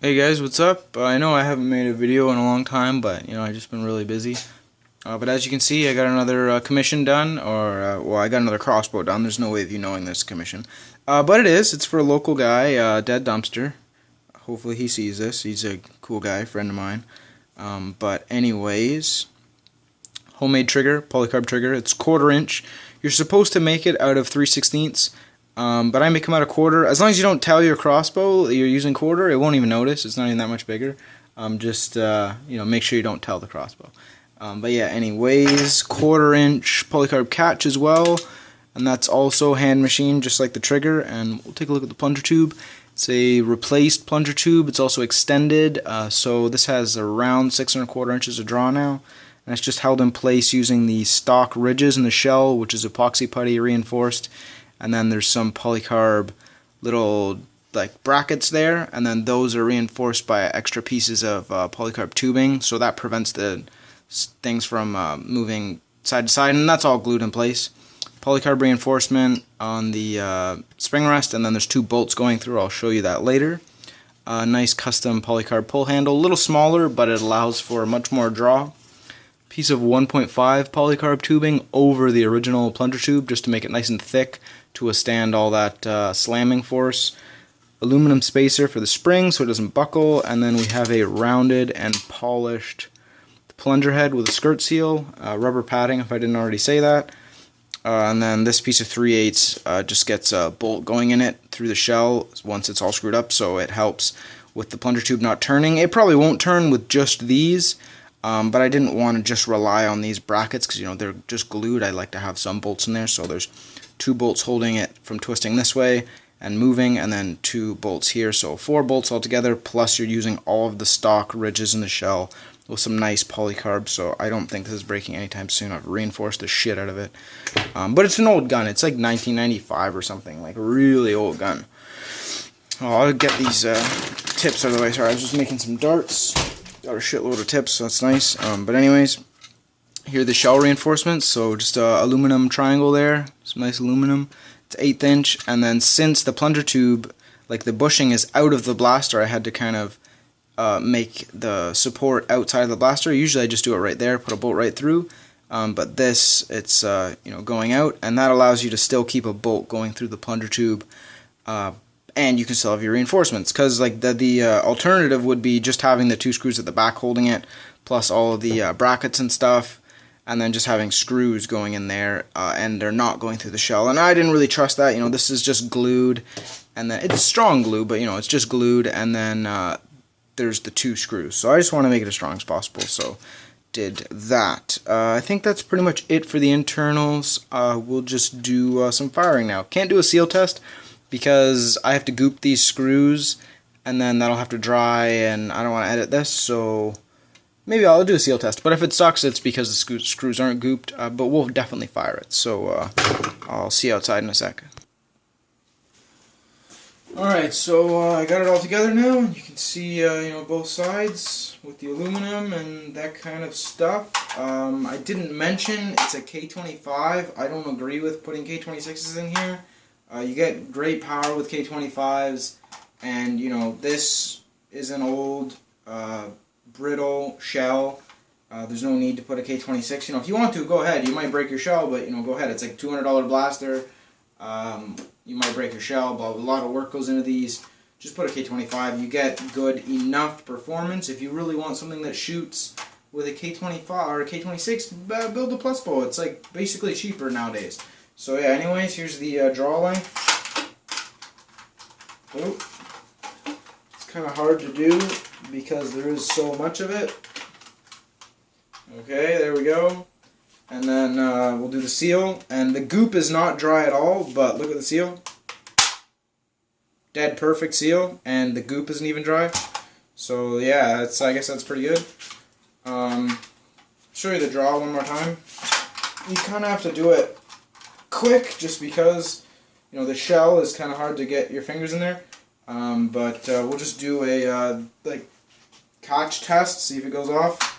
Hey guys, what's up? I know I haven't made a video in a long time, but I've just been really busy. But as you can see, I got another commission done, or well, I got another crossbow done. There's no way of you knowing this commission, but it is. It's for a local guy, Dead Dumpster. Hopefully he sees this. He's a cool guy, friend of mine. But anyways, homemade trigger, polycarb trigger. It's 1/4 inch. You're supposed to make it out of 3/16. But I make them out of 1/4. As long as you don't tell your crossbow that you're using 1/4, it won't even notice. It's not even that much bigger. Just make sure you don't tell the crossbow. But yeah, anyways, 1/4 inch polycarb catch as well, and that's also hand machined just like the trigger. And we'll take a look at the plunger tube. It's a replaced plunger tube. It's also extended, so this has around 6 1/4 inches of draw now, and it's just held in place using the stock ridges in the shell, which is epoxy putty reinforced. And then there's some polycarb little like brackets there, and then those are reinforced by extra pieces of polycarb tubing, so that prevents the things from moving side to side, and that's all glued in place. Polycarb reinforcement on the spring rest, and then there's 2 bolts going through. I'll show you that later. Nice custom polycarb pull handle, a little smaller, but it allows for much more draw. Piece of 1.5 polycarb tubing over the original plunger tube just to make it nice and thick to withstand all that slamming force. Aluminum spacer for the spring so it doesn't buckle, and then we have a rounded and polished plunger head with a skirt seal, rubber padding if I didn't already say that, and then this piece of 3/8 just gets a bolt going in it through the shell once it's all screwed up, so it helps with the plunger tube not turning. It probably won't turn with just these, but I didn't want to just rely on these brackets because they're just glued. I like to have some bolts in there, so there's 2 bolts holding it from twisting this way and moving, and then 2 bolts here, so 4 bolts altogether, plus you're using all of the stock ridges in the shell with some nice polycarb, so I don't think this is breaking anytime soon. I've reinforced the shit out of it. But it's an old gun. It's like 1995 or something, like a really old gun. Oh, I'll get these tips out of the way. Sorry, I was just making some darts. Got a shitload of tips, so that's nice. But anyways, here are the shell reinforcements. So just a aluminum triangle there, some nice aluminum. It's 1/8 inch, and then since the plunger tube, like the bushing is out of the blaster, I had to kind of make the support outside of the blaster. Usually I just do it right there, put a bolt right through. But this, it's going out, and that allows you to still keep a bolt going through the plunger tube. And you can still have your reinforcements, because like the alternative would be just having the 2 screws at the back holding it, plus all of the brackets and stuff, and then just having screws going in there, and they're not going through the shell. And I didn't really trust that. This is just glued, and then it's strong glue, but it's just glued, and then there's the 2 screws. So I just want to make it as strong as possible, so did that. I think that's pretty much it for the internals. We'll just do some firing now. Can't do a seal test because I have to goop these screws, and then that'll have to dry, and I don't want to edit this, so maybe I'll do a seal test. But if it sucks, it's because the screws aren't gooped, but we'll definitely fire it. So I'll see you outside in a sec. Alright, so I got it all together now. You can see both sides with the aluminum and that kind of stuff. I didn't mention it's a K25. I don't agree with putting K26s in here. You get great power with K25s, and this is an old brittle shell. There's no need to put a K26. If you want to, go ahead. You might break your shell, but go ahead. It's like a $200 blaster. You might break your shell, but a lot of work goes into these. Just put a K25. You get good enough performance. If you really want something that shoots with a K25 or a K26, build a plus bow. It's like basically cheaper nowadays. So yeah, anyways, here's the draw length. Oh, it's kind of hard to do because there is so much of it. Okay, there we go. And then we'll do the seal. And the goop is not dry at all, but look at the seal. Dead perfect seal, and the goop isn't even dry. So yeah, I guess that's pretty good. Show you the draw one more time. You kind of have to do it quick, just because the shell is kind of hard to get your fingers in there. But we'll just do a like catch test, see if it goes off.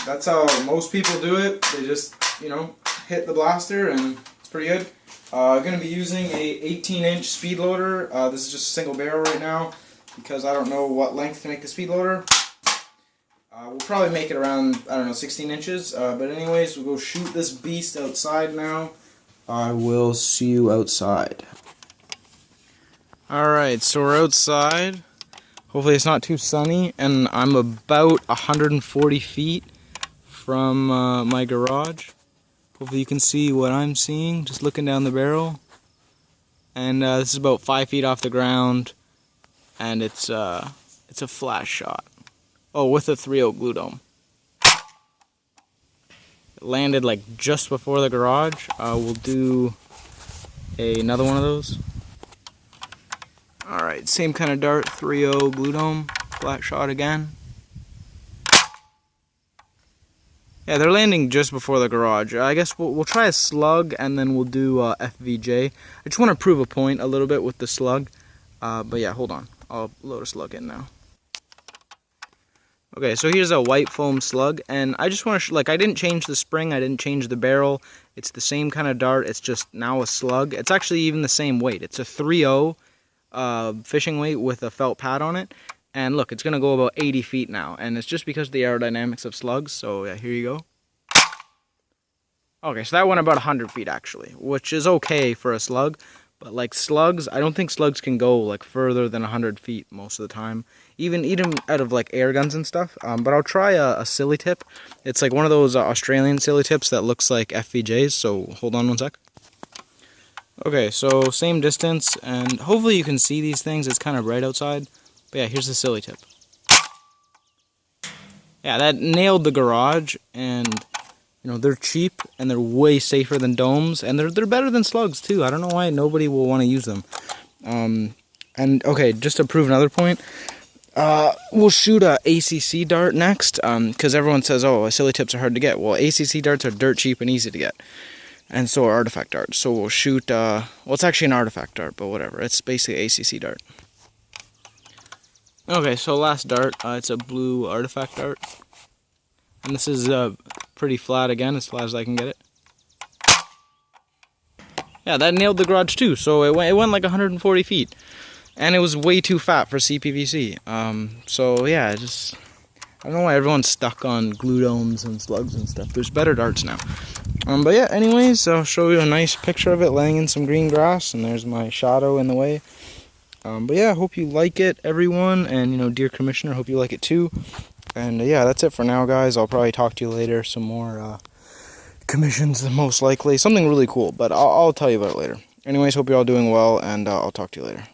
That's how most people do it. They just hit the blaster, and it's pretty good. I'm going to be using a 18-inch speed loader. This is just a single barrel right now because I don't know what length to make the speed loader. We'll probably make it around, I don't know, 16 inches. But anyways, we'll go shoot this beast outside now. I will see you outside. Alright, so we're outside. Hopefully it's not too sunny, and I'm about 140 feet from my garage. Hopefully you can see what I'm seeing, just looking down the barrel. And this is about 5 feet off the ground, and it's a flash shot. Oh, with a 3/0 glue dome. It landed like just before the garage. We'll do another one of those. Alright, same kind of dart, 3/0 glue dome, flat shot again. Yeah, they're landing just before the garage. I guess we'll try a slug and then we'll do FVJ. I just want to prove a point a little bit with the slug. But yeah, hold on. I'll load a slug in now. Okay, so here's a white foam slug, and I just want to, I didn't change the spring, I didn't change the barrel. It's the same kind of dart, it's just now a slug. It's actually even the same weight. It's a 3/0 fishing weight with a felt pad on it. And look, it's going to go about 80 feet now, and it's just because of the aerodynamics of slugs, so yeah, here you go. Okay, so that went about 100 feet actually, which is okay for a slug. But like slugs, I don't think slugs can go like further than 100 feet most of the time. Even out of like air guns and stuff. But I'll try a silly tip. It's like one of those Australian silly tips that looks like FVJs, so hold on one sec. Okay, so same distance, and hopefully you can see these things. It's kind of bright outside. But yeah, here's the silly tip. Yeah, that nailed the garage, and you know, they're cheap and they're way safer than domes, and they're better than slugs too. I don't know why nobody will want to use them. And okay, just to prove another point, we'll shoot a ACC dart next, because everyone says, oh, silly tips are hard to get. Well, ACC darts are dirt cheap and easy to get, and so are artifact darts. So we'll shoot, well, it's actually an artifact dart, but whatever. It's basically ACC dart. Okay, so last dart, it's a blue artifact dart. And this is pretty flat again, as flat as I can get it. Yeah, that nailed the garage too, so it went like 140 feet. And it was way too fat for CPVC. So yeah, I don't know why everyone's stuck on glue domes and slugs and stuff. There's better darts now. But yeah, anyways, I'll show you a nice picture of it laying in some green grass, and there's my shadow in the way. But yeah, I hope you like it, everyone, and you know, dear Commissioner, hope you like it too. And yeah, that's it for now, guys. I'll probably talk to you later. Some more commissions, most likely. Something really cool, but I'll tell you about it later. Anyways, hope you're all doing well, and I'll talk to you later.